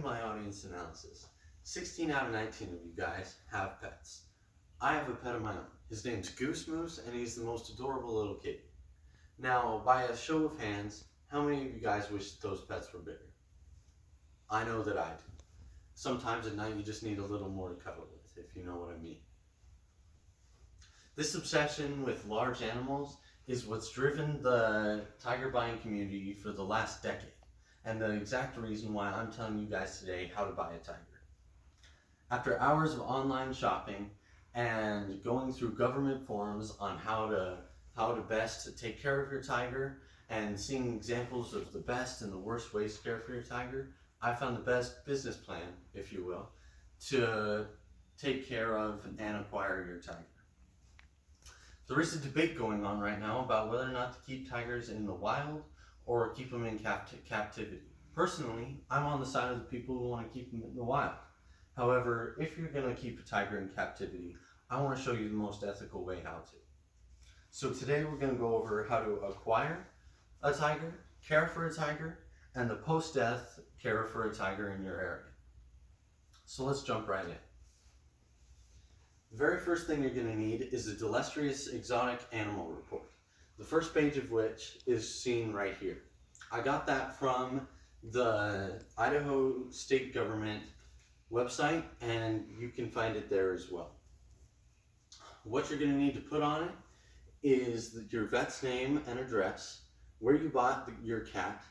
My audience analysis. 16 out of 19 of you guys have pets. I have a pet of my own. His name's Goose Moose, and he's the most adorable little kitty. Now, by a show of hands, how many of you guys wish those pets were bigger? I know that I do. Sometimes at night you just need a little more to cuddle with, if you know what I mean. This obsession with large animals is what's driven the tiger buying community for the last decade, and the exact reason why I'm telling you guys today how to buy a tiger. After hours of online shopping and going through government forums on how to best take care of your tiger and seeing examples of the best and the worst ways to care for your tiger, I found the best business plan, if you will, to take care of and acquire your tiger. There is a debate going on right now about whether or not to keep tigers in the wild or keep them in captivity. Personally, I'm on the side of the people who want to keep them in the wild. However, if you're going to keep a tiger in captivity, I want to show you the most ethical way how to. So today we're going to go over how to acquire a tiger, care for a tiger, and the post-death care for a tiger in your area. So let's jump right in. The very first thing you're going to need is a Deleterious Exotic Animal Report, the first page of which is seen right here. I got that from the Idaho State Government website, and you can find it there as well. What you're going to need to put on it is your vet's name and address, where you bought your cat,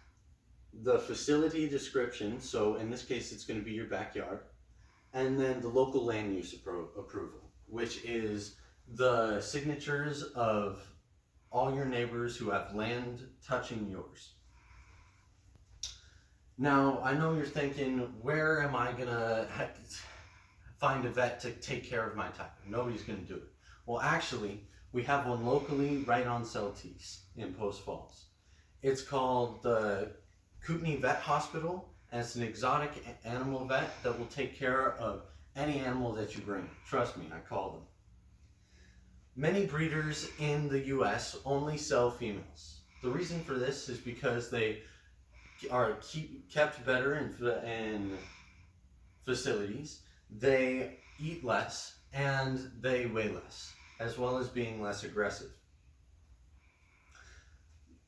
the facility description, so in this case it's going to be your backyard, and then the local land use approval, which is the signatures of all your neighbors who have land touching yours. Now, I know you're thinking, where am I going to find a vet to take care of my tiger? Nobody's going to do it. Well, actually, we have one locally right on Celtice in Post Falls. It's called the Kootenai Vet Hospital, and it's an exotic animal vet that will take care of any animal that you bring. Trust me, I call them. Many breeders in the US only sell females. The reason for this is because they are kept better in facilities, they eat less, and they weigh less, as well as being less aggressive.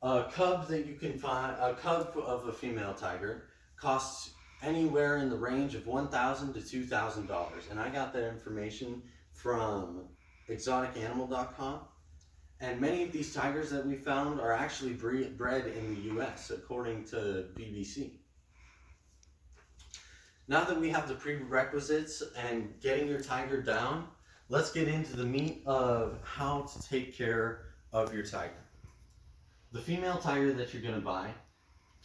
A cub that you can find, a cub of a female tiger, costs anywhere in the range of $1,000 to $2,000, and I got that information from exoticanimal.com. And many of these tigers that we found are actually bred in the US, according to BBC. Now that we have the prerequisites and getting your tiger down, let's get into the meat of how to take care of your tiger. The female tiger that you're going to buy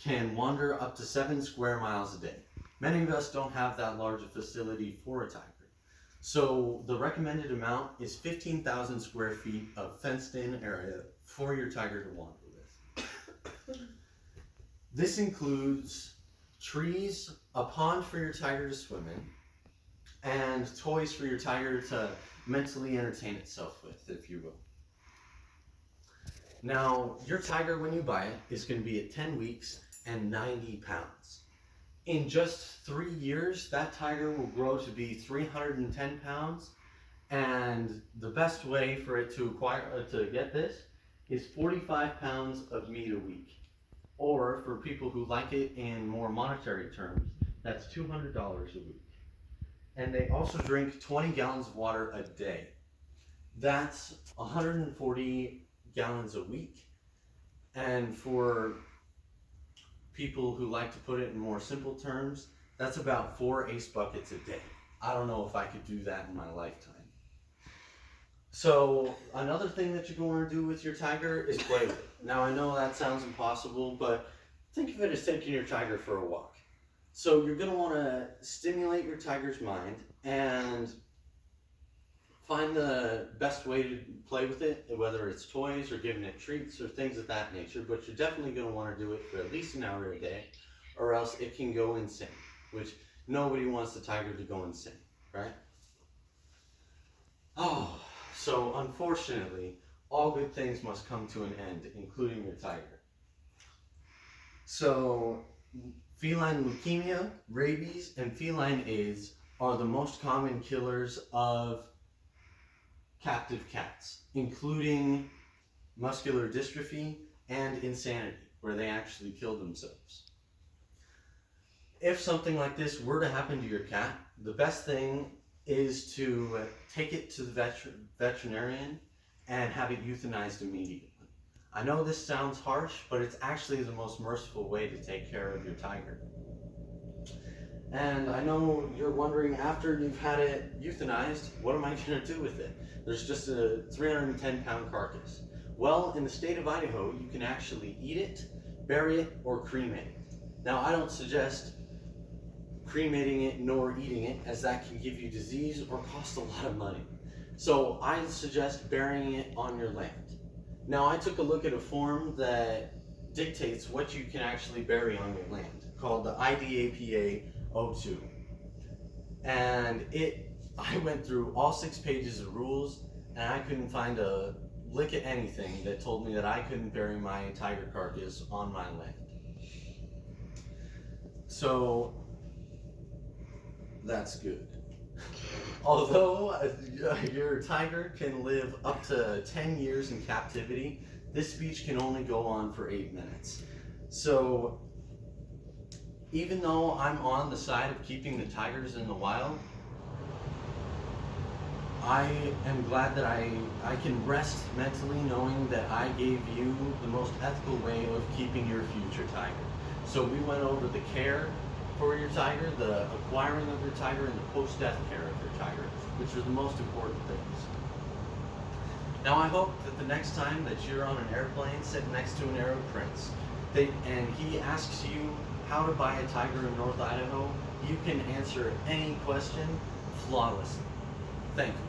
can wander up to 7 square miles a day. Many of us don't have that large a facility for a tiger. So the recommended amount is 15,000 square feet of fenced-in area for your tiger to wander with. This includes trees, a pond for your tiger to swim in, and toys for your tiger to mentally entertain itself with, if you will. Now, your tiger, when you buy it, is going to be at 10 weeks and 90 pounds. In just 3 years, that tiger will grow to be 310 pounds, and the best way for it to get this is 45 pounds of meat a week. Or, for people who like it in more monetary terms, that's $200 a week. And they also drink 20 gallons of water a day. That's 140 gallons a week. And for people who like to put it in more simple terms, that's about 4 ace buckets a day. I don't know if I could do that in my lifetime. So another thing that you're going to do with your tiger is play with it. Now, I know that sounds impossible, but think of it as taking your tiger for a walk. So you're going to want to stimulate your tiger's mind and find the best way to play with it, whether it's toys or giving it treats or things of that nature, but you're definitely going to want to do it for at least an hour a day, or else it can go insane, which nobody wants the tiger to go insane, right? Oh, so unfortunately, all good things must come to an end, including your tiger. So Feline leukemia, rabies, and feline AIDS are the most common killers of captive cats, including muscular dystrophy and insanity, where they actually kill themselves. If something like this were to happen to your cat, the best thing is to take it to the veterinarian and have it euthanized immediately. I know this sounds harsh, but it's actually the most merciful way to take care of your tiger. And I know you're wondering, after you've had it euthanized, what am I going to do with it? There's just a 310-pound carcass. Well, in the state of Idaho, you can actually eat it, bury it, or cremate it. Now, I don't suggest cremating it nor eating it, as that can give you disease or cost a lot of money. So I suggest burying it on your land. Now, I took a look at a form that dictates what you can actually bury on your land, called the IDAPA 02. And I went through all 6 pages of rules, and I couldn't find a lick of anything that told me that I couldn't bury my tiger carcass on my land. So that's good. Although your tiger can live up to 10 years in captivity, this speech can only go on for 8 minutes. So even though I'm on the side of keeping the tigers in the wild, I am glad that I can rest mentally knowing that I gave you the most ethical way of keeping your future tiger. So we went over the care for your tiger, the acquiring of your tiger, and the post-death care of your tiger, which are the most important things. Now I hope that the next time that you're on an airplane sitting next to an Arab prince, and he asks you how to buy a tiger in North Idaho, you can answer any question flawlessly. Thank you.